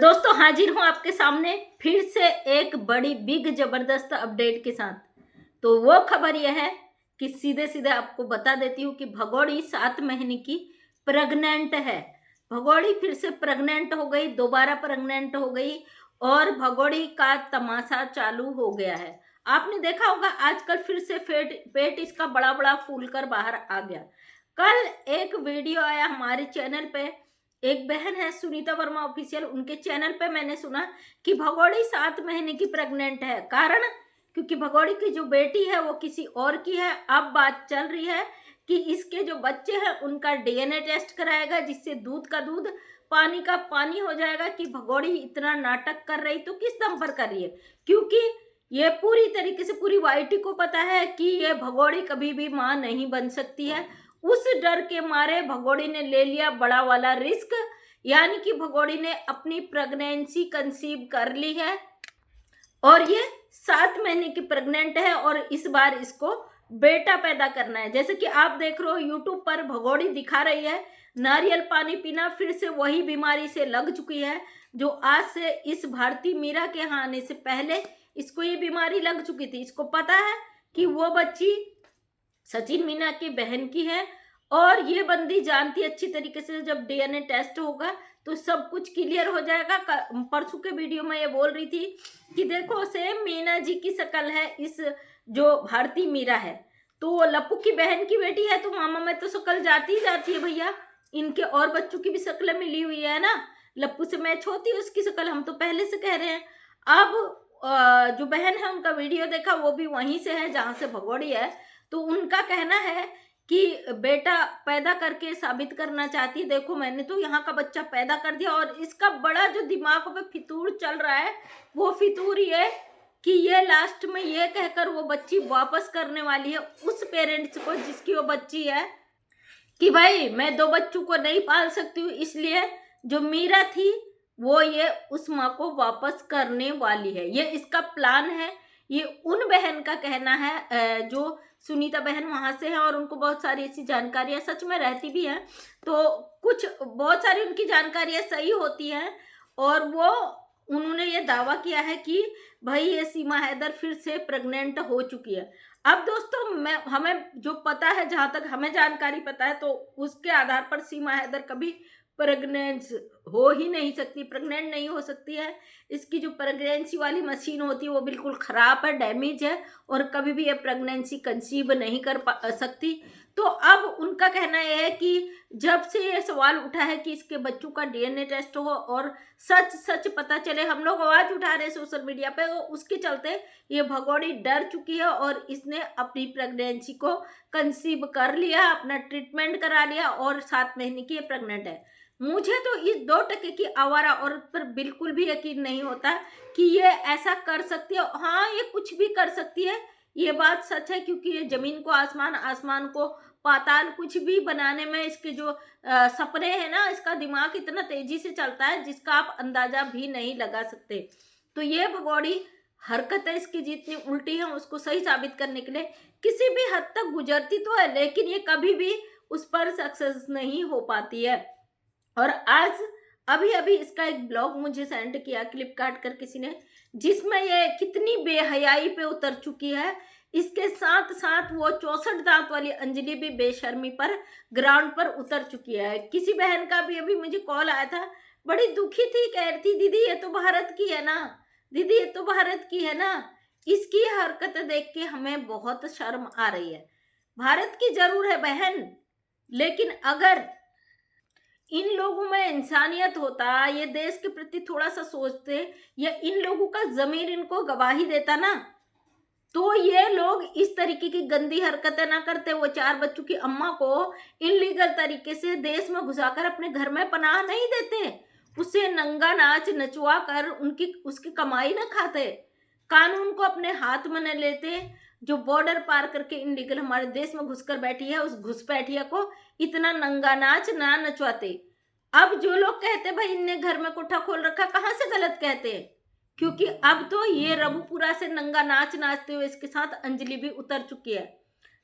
दोस्तों हाजिर हूं आपके सामने फिर से एक बड़ी बिग जबरदस्त अपडेट के साथ। तो वो खबर यह है कि सीधे सीधे आपको बता देती हूँ कि भगोड़ी 7 महीने की प्रेग्नेंट है। भगोड़ी फिर से प्रेग्नेंट हो गई, दोबारा प्रेग्नेंट हो गई और भगोड़ी का तमाशा चालू हो गया है। आपने देखा होगा आजकल फिर से पेट इसका बड़ा बड़ा फूल कर बाहर आ गया। कल एक वीडियो आया हमारे चैनल पे, एक बहन है सुनीता वर्मा ऑफिशियल, उनके चैनल पे मैंने सुना कि भगोड़ी 7 महीने की प्रेग्नेंट है। कारण क्योंकि भगोड़ी की जो बेटी है वो किसी और की है। अब बात चल रही है कि इसके जो बच्चे हैं उनका डीएनए टेस्ट कराएगा, जिससे दूध का दूध पानी का पानी हो जाएगा। कि भगोड़ी इतना नाटक कर रही तो किस दम पर कर रही है, क्योंकि ये पूरी तरीके से पूरी वाइटी को पता है कि ये भगोड़ी कभी भी मां नहीं बन सकती है। उस डर के मारे भगोड़ी ने ले लिया बड़ा वाला रिस्क, यानी कि भगोड़ी ने अपनी प्रेगनेंसी कंसीव कर ली है और ये 7 महीने की प्रेग्नेंट है और इस बार इसको बेटा पैदा करना है। जैसे कि आप देख रहे हो यूट्यूब पर भगोड़ी दिखा रही है नारियल पानी पीना, फिर से वही बीमारी से लग चुकी है जो आज से इस भारती मीरा के यहाँ आने से पहले इसको ये बीमारी लग चुकी थी। इसको पता है कि वो बच्ची सचिन मीना की बहन की है और ये बंदी जानती अच्छी तरीके से जब डीएनए टेस्ट होगा तो सब कुछ क्लियर हो जाएगा। परसों के वीडियो में ये बोल रही थी कि देखो सेम मीना जी की शक्ल है इस जो भारती मीरा है, तो लप्पू की बहन की बेटी है, तो मामा में तो शक्ल जाती ही जाती है भैया। इनके और बच्चों की भी शक्ल मिली हुई है ना, लप्पू से मैच होती है उसकी शक्ल, हम तो पहले से कह रहे हैं। अब जो बहन है उनका वीडियो देखा, वो भी वहीं से है जहाँ से भगोड़ी है। तो उनका कहना है कि बेटा पैदा करके साबित करना चाहती, देखो मैंने तो यहाँ का बच्चा पैदा कर दिया। और इसका बड़ा जो दिमाग पे फितूर चल रहा है वो फितूर ये कि ये लास्ट में ये कहकर वो बच्ची वापस करने वाली है उस पेरेंट्स को जिसकी वो बच्ची है, कि भाई मैं 2 बच्चों को नहीं पाल सकती हूँ, इसलिए जो मीरा थी वो ये उस माँ को वापस करने वाली है। ये इसका प्लान है। ये उन बहन का कहना है जो सुनीता बहन वहाँ से है और उनको बहुत सारी ऐसी जानकारियाँ सच में रहती भी हैं, तो कुछ बहुत सारी उनकी जानकारियाँ सही होती हैं। और वो उन्होंने ये दावा किया है कि भाई ये सीमा हैदर फिर से प्रेग्नेंट हो चुकी है। अब दोस्तों हमें जो पता है, जहाँ तक हमें जानकारी पता है, तो उसके आधार पर सीमा हैदर कभी प्रेग्नेंट हो ही नहीं सकती, प्रेग्नेंट नहीं हो सकती है। इसकी जो प्रेगनेंसी वाली मशीन होती है वो बिल्कुल ख़राब है, डैमेज है और कभी भी ये प्रेगनेंसी कंसीव नहीं कर सकती। तो अब उनका कहना यह है कि जब से ये सवाल उठा है कि इसके बच्चों का डीएनए टेस्ट हो और सच सच पता चले, हम लोग आवाज़ उठा रहे हैं सोशल मीडिया पे, तो उसके चलते ये भगोड़ी डर चुकी है और इसने अपनी प्रेगनेंसी को कंसीव कर लिया, अपना ट्रीटमेंट करा लिया और 7 महीने की ये प्रेग्नेंट है। मुझे तो इस 2% की आवारा औरत पर बिल्कुल भी यकीन नहीं होता कि ये ऐसा कर सकती है। हाँ, ये कुछ भी कर सकती है, ये बात सच है, क्योंकि ये जमीन को आसमान, आसमान को पाताल, कुछ भी बनाने में इसके जो सपने हैं ना, इसका दिमाग इतना तेजी से चलता है जिसका आप अंदाजा भी नहीं लगा सकते। तो ये भगोड़ी हरकतें इसकी जितनी उल्टी हैं उसको सही साबित करने के लिए किसी भी हद तक गुजरती तो है, लेकिन ये कभी भी उस पर सक्सेस नहीं हो पाती है। और आज अभी अभी इसका एक ब्लॉग मुझे सेंड किया क्लिप काट कर किसी ने, जिसमें ये कितनी बेहयाई पे उतर चुकी है। इसके साथ साथ वो 64 दांत वाली अंजलि भी बेशर्मी पर ग्राउंड पर उतर चुकी है। किसी बहन का भी अभी मुझे कॉल आया था, बड़ी दुखी थी, कह रही थी दीदी ये तो भारत की है ना, दीदी ये तो भारत की है ना। इसकी हरकत देख के हमें बहुत शर्म आ रही है। भारत की जरूर है बहन, लेकिन अगर इन लोगों में इंसानियत होता, ये देश के प्रति थोड़ा सा सोचते, या इन लोगों का ज़मीर इनको गवाही देता ना, तो ये लोग इस तरीके की गंदी हरकतें ना करते। वो 4 बच्चों की अम्मा को इनलीगल तरीके से देश में घुसाकर अपने घर में पनाह नहीं देते, उसे नंगा नाच नचवा कर उनकी उसकी कमाई ना खाते, कानून को अपने हाथ में न लेते। जो बॉर्डर पार करके इनलीगल हमारे देश में घुसकर बैठी है, उस घुसपैठिया को इतना नंगा नाच ना नचवाते। अब जो लोग कहते भाई इनने घर में कोठा खोल रखा, कहाँ से गलत कहते हैं, क्योंकि अब तो ये रबुपुरा से नंगा नाच नाचते हुए इसके साथ अंजलि भी उतर चुकी है।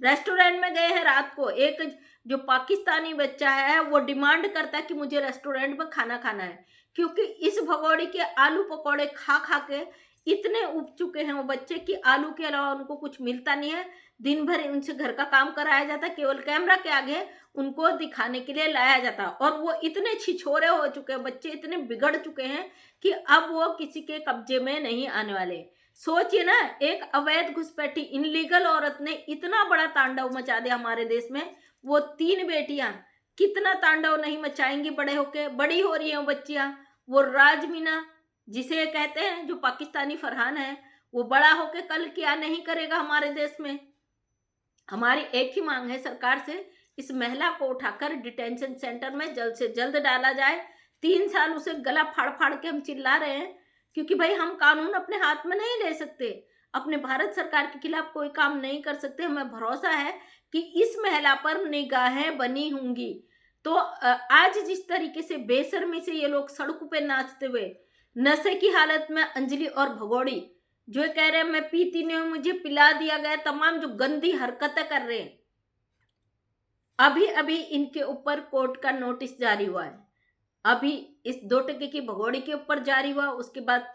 रेस्टोरेंट में गए हैं रात को, एक जो पाकिस्तानी बच्चा है वो डिमांड करता है कि मुझे रेस्टोरेंट में खाना खाना है, क्योंकि इस भगोड़ी के आलू पकौड़े खा खा के इतने उब चुके हैं वो बच्चे कि आलू के अलावा उनको कुछ मिलता नहीं है। दिन भर उनसे घर का काम कराया जाता, केवल कैमरा के आगे उनको दिखाने के लिए लाया जाता, और वो इतने छिछोरे हो चुके हैं, बच्चे इतने बिगड़ चुके हैं कि अब वो किसी के कब्जे में नहीं आने वाले। सोचिए ना, एक अवैध घुसपैठी इनलीगल औरत ने इतना बड़ा तांडव मचा दिया हमारे देश में। वो 3 बेटियां कितना तांडव नहीं मचाएंगी बड़े होके, बड़ी हो रही हैं बच्चियां। वो राजमीना जिसे कहते हैं, जो पाकिस्तानी फरहान है, वो बड़ा होके कल क्या नहीं करेगा हमारे देश में। हमारी एक ही मांग है सरकार से, इस महिला को उठाकर डिटेंशन सेंटर में जल्द से जल्द डाला जाए। 3 साल उसे गला फाड़ फाड़ के हम चिल्ला रहे हैं, क्योंकि भाई हम कानून अपने हाथ में नहीं ले सकते, अपने भारत सरकार के खिलाफ कोई काम नहीं कर सकते। हमें भरोसा है कि इस महिला पर निगाहें बनी होंगी। तो आज जिस तरीके से बेशर्मी से ये लोग सड़कों पे नाचते हुए, नशे की हालत में अंजलि और भगोड़ी जो कह रहे हैं मैं पीती नहीं हूं, मुझे पिला दिया गया, तमाम जो गंदी हरकतें कर रहे हैं, अभी अभी इनके ऊपर कोर्ट का नोटिस जारी हुआ है। अभी इस 2 टके की भगोड़ी के ऊपर जारी हुआ, उसके बाद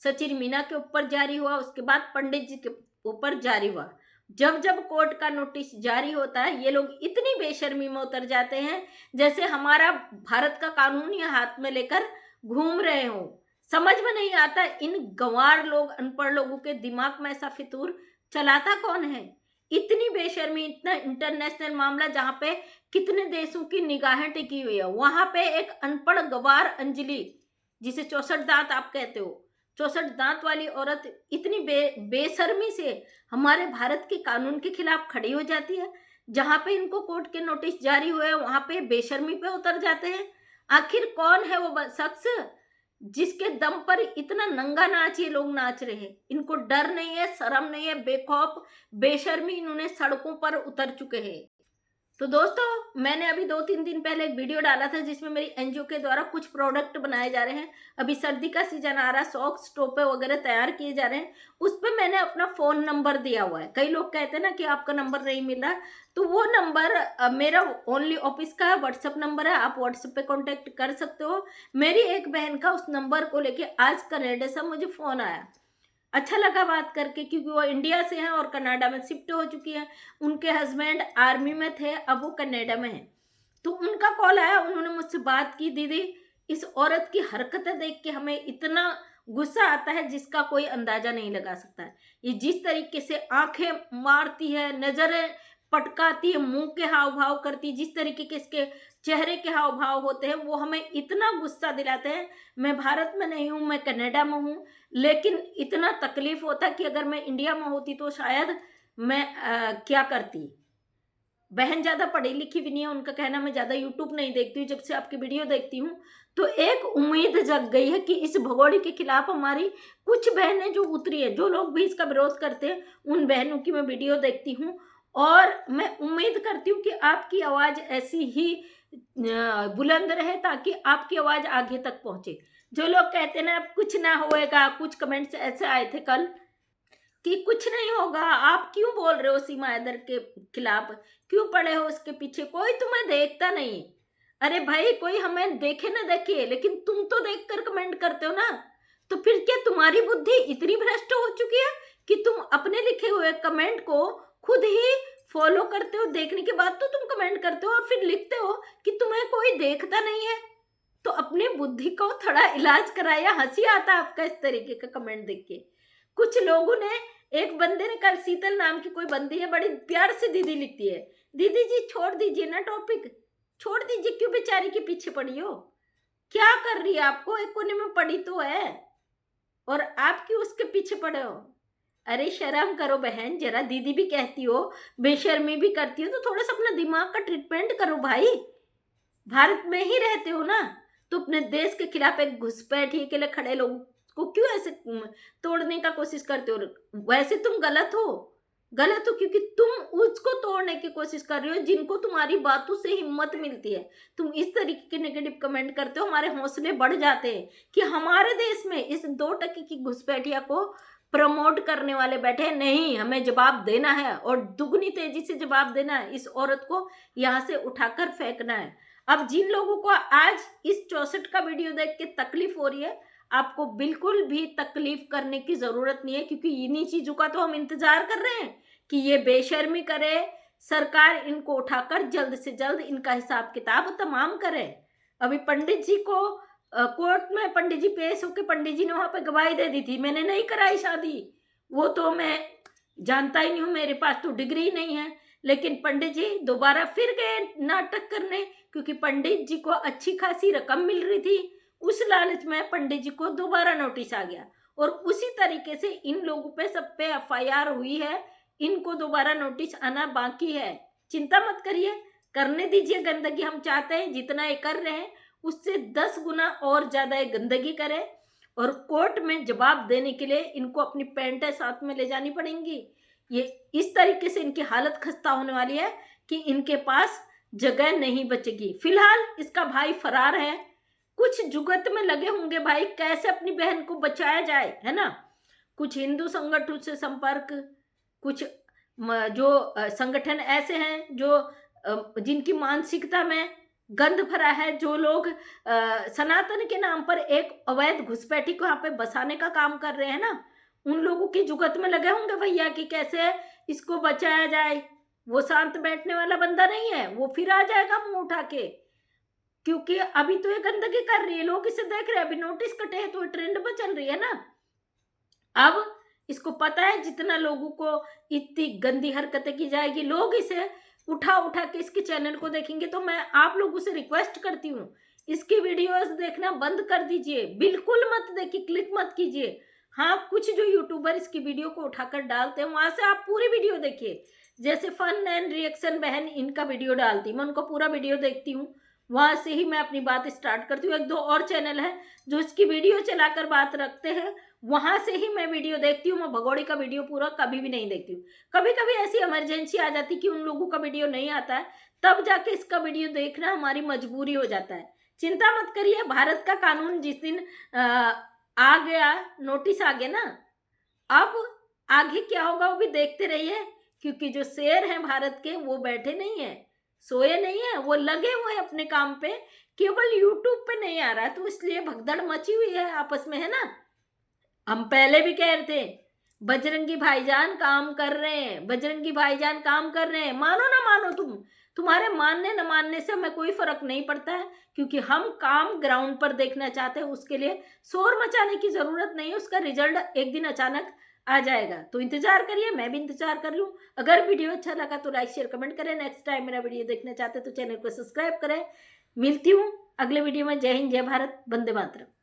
सचिन मीना के ऊपर जारी हुआ, उसके बाद पंडित जी के ऊपर जारी हुआ। जब जब कोर्ट का नोटिस जारी होता है, ये लोग इतनी बेशर्मी में उतर जाते हैं जैसे हमारा भारत का कानून ये हाथ में लेकर घूम रहे हो। समझ में नहीं आता इन गंवार लोग, अनपढ़ लोगों के दिमाग में ऐसा फितूर चलाता कौन है। इतनी बेशर्मी, इतना इंटरनेशनल मामला जहाँ पे कितने देशों की निगाहें टिकी हुई है, वहां पे एक अनपढ़ गवार अंजलि, जिसे 64 दांत आप कहते हो, 64 दांत वाली औरत इतनी बेशर्मी से हमारे भारत के कानून के खिलाफ खड़ी हो जाती है। जहां पे इनको कोर्ट के नोटिस जारी हुए वहां पे बेशर्मी पे उतर जाते हैं। आखिर कौन है वो शख्स जिसके दम पर इतना नंगा नाच ये लोग नाच रहे हैं? इनको डर नहीं है, शर्म नहीं है, बेखौफ बेशर्मी इन्होंने सड़कों पर उतर चुके हैं। तो दोस्तों, मैंने अभी 2-3 दिन पहले एक वीडियो डाला था जिसमें मेरी एनजीओ के द्वारा कुछ प्रोडक्ट बनाए जा रहे हैं। अभी सर्दी का सीजन आ रहा है, सॉक्स टोपे वगैरह तैयार किए जा रहे हैं। उस पर मैंने अपना फ़ोन नंबर दिया हुआ है। कई लोग कहते हैं ना कि आपका नंबर नहीं मिल रहा, तो वो नंबर मेरा ओनली ऑफिस का व्हाट्सअप नंबर है, आप व्हाट्सएप पे कॉन्टेक्ट कर सकते हो। मेरी एक बहन का उस नंबर को लेके आज कनाडा से मुझे फ़ोन आया। अच्छा लगा बात करके, क्योंकि वो इंडिया से हैं और कनाडा में शिफ्ट हो चुकी हैं। उनके हस्बैंड आर्मी में थे, अब वो कनाडा में हैं। तो उनका कॉल आया, उन्होंने मुझसे बात की। दीदी, इस औरत की हरकतें देख के हमें इतना गुस्सा आता है जिसका कोई अंदाजा नहीं लगा सकता है। ये जिस तरीके से आंखें मारती है, नजरें पटकाती है, मुंह के हाव भाव करती, जिस तरीके के इसके चेहरे के हाव भाव होते हैं, वो हमें इतना गुस्सा दिलाते हैं। मैं भारत में नहीं हूँ, मैं कनाडा में हूँ, लेकिन इतना तकलीफ होता कि अगर मैं इंडिया में होती तो शायद मैं क्या करती। बहन ज़्यादा पढ़ी लिखी भी नहीं है, उनका कहना मैं ज़्यादा यूट्यूब नहीं देखती हूँ। जब से आपकी वीडियो देखती हूँ तो एक उम्मीद जग गई है कि इस भगोड़ी के खिलाफ हमारी कुछ बहनें जो उतरी है, जो लोग भी इसका विरोध करते हैं, उन बहनों की मैं वीडियो देखती हूँ और मैं उम्मीद करती हूँ कि आपकी आवाज़ ऐसी ही बुलंद रहे ताकि आपकी आवाज़ आगे तक पहुँचे। जो लोग कहते हैं ना अब कुछ ना होएगा, कुछ कमेंट्स ऐसे आए थे कल कि कुछ नहीं होगा, आप क्यों बोल रहे हो सीमा हैदर के खिलाफ, क्यों पड़े हो उसके पीछे, कोई तुम्हें देखता नहीं। अरे भाई, कोई हमें देखे ना देखे, लेकिन तुम तो देखकर कमेंट करते हो ना। तो फिर क्या तुम्हारी बुद्धि इतनी भ्रष्ट हो चुकी है कि तुम अपने लिखे हुए कमेंट को खुद ही फॉलो करते हो, देखने के बाद तो तुम कमेंट करते हो और फिर लिखते हो कि तुम्हें कोई देखता नहीं है? तो अपनी बुद्धि को थोड़ा इलाज कराया। हंसी आता है आपका इस तरीके का कमेंट देख के। कुछ लोगों ने, एक बंदे ने कल, शीतल नाम की कोई बंदी है, बड़ी प्यार से दीदी लिखती है, दीदी जी छोड़ दीजिए ना टॉपिक, छोड़ दीजिए, क्यों बेचारी के पीछे पड़ी हो, क्या कर रही है? आपको एक कोने में पड़ी तो है और आप क्यों उसके पीछे पड़े हो? अरे शर्म करो बहन, जरा दीदी भी कहती हो, बेशर्मी भी करती हो, तो थोड़ा सा अपना दिमाग का ट्रीटमेंट करो भाई। भारत में ही रहते हो ना, तो अपने देश के खिलाफ एक घुसपैठी के लिए खड़े लोगों को क्यों ऐसे तोड़ने का कोशिश करते हो? वैसे तुम गलत हो क्योंकि तुम उसको तोड़ने की कोशिश कर रहे हो जिनको तुम्हारी बातों से हिम्मत मिलती है। तुम इस तरीके के नेगेटिव कमेंट करते हो, हमारे हौसले बढ़ जाते हैं कि हमारे देश में इस 2 टके की घुसपैठिया को प्रमोट करने वाले बैठे नहीं, हमें जवाब देना है और दुगनी तेजी से जवाब देना है। इस औरत को यहाँ से उठाकर फेंकना है। अब जिन लोगों को आज इस 64 का वीडियो देख के तकलीफ हो रही है, आपको बिल्कुल भी तकलीफ करने की जरूरत नहीं है, क्योंकि इन्हीं चीजों का तो हम इंतजार कर रहे हैं कि ये बेशर्मी करे, सरकार इनको उठाकर जल्द से जल्द इनका हिसाब किताब तमाम करे। अभी पंडित जी को कोर्ट में पंडित जी पेश होकर पंडित जी ने वहां पे गवाही दे दी थी, मैंने नहीं कराई शादी, वो तो मैं जानता ही नहीं हूँ, मेरे पास तो डिग्री नहीं है। लेकिन पंडित जी दोबारा फिर गए नाटक करने, क्योंकि पंडित जी को अच्छी खासी रकम मिल रही थी। उस लालच में पंडित जी को दोबारा नोटिस आ गया, और उसी तरीके से इन लोगों पे सब पे एफआईआर हुई है, इनको दोबारा नोटिस आना बाकी है। चिंता मत करिए, करने दीजिए गंदगी। हम चाहते हैं जितना ये कर रहे हैं उससे 10 गुना और ज्यादा ये गंदगी करे, और कोर्ट में जवाब देने के लिए इनको अपनी पैंटें साथ में ले जानी पड़ेंगी। ये इस तरीके से इनकी हालत खस्ता होने वाली है कि इनके पास जगह नहीं बचेगी। फिलहाल इसका भाई फरार है, कुछ जुगत में लगे होंगे भाई, कैसे अपनी बहन को बचाया जाए, है ना। कुछ हिंदू संगठन से संपर्क, कुछ जो संगठन ऐसे हैं जो जिनकी मानसिकता में गंद भरा है, जो लोग सनातन के नाम पर एक अवैध घुसपैठी को यहाँ पे बसाने का काम कर रहे हैं ना, उन लोगों की जुगत में लगे होंगे भैया कि कैसे इसको बचाया जाए। वो शांत बैठने वाला बंदा नहीं है, वो फिर आ जाएगा मुंह उठा के, क्योंकि अभी तो ये गंदगी कर रही है, लोग इसे देख रहे हैं, अभी नोटिस कटे हैं तो ट्रेंड पर चल रही है ना। अब इसको पता है जितना लोगों को इतनी गंदी हरकतें की जाएगी, लोग इसे उठा उठा के इसके चैनल को देखेंगे। तो मैं आप लोगों से रिक्वेस्ट करती हूँ, इसकी वीडियोस देखना बंद कर दीजिए, बिल्कुल मत देखिए, क्लिक मत कीजिए। हाँ, कुछ जो यूट्यूबर इसकी वीडियो को उठाकर डालते हैं वहां से आप पूरी वीडियो देखिए। जैसे फन एंड रिएक्शन बहन इनका वीडियो डालती, मैं उनका पूरा वीडियो देखती हूँ, वहां से ही मैं अपनी बात स्टार्ट करती हूँ। एक दो और चैनल है जो इसकी वीडियो चलाकर बात रखते हैं, वहां से ही मैं वीडियो देखती हूँ। मैं भगोड़ी का वीडियो पूरा कभी भी नहीं देखती हूँ। कभी कभी ऐसी इमरजेंसी आ जाती कि उन लोगों का वीडियो नहीं आता है, तब जाके इसका वीडियो देखना हमारी मजबूरी हो जाता है। चिंता मत करिए, भारत का कानून जिस दिन आ गया, नोटिस आ गया ना, अब आगे क्या होगा वो भी देखते रहिए, क्योंकि जो शेर हैं भारत के वो बैठे नहीं है, सोए नहीं है, वो लगे हुए हैं अपने काम पे। केवल यूट्यूब पे नहीं आ रहा है तो इसलिए भगदड़ मची हुई है आपस में, है ना। हम पहले भी कह रहे थे बजरंगी भाईजान काम कर रहे हैं, बजरंगी भाईजान काम कर रहे हैं, मानो ना मानो तुम्हारे मानने न मानने से हमें कोई फर्क नहीं पड़ता है, क्योंकि हम काम ग्राउंड पर देखना चाहते हैं। उसके लिए शोर मचाने की जरूरत नहीं है, उसका रिजल्ट एक दिन अचानक आ जाएगा। तो इंतजार करिए, मैं भी इंतजार कर लूँ। अगर वीडियो अच्छा लगा तो लाइक शेयर कमेंट करें। नेक्स्ट टाइम मेरा वीडियो देखना चाहते तो चैनल को सब्सक्राइब करें। मिलती हूँ अगले वीडियो में। जय हिंद, जय भारत, वंदे मातरम।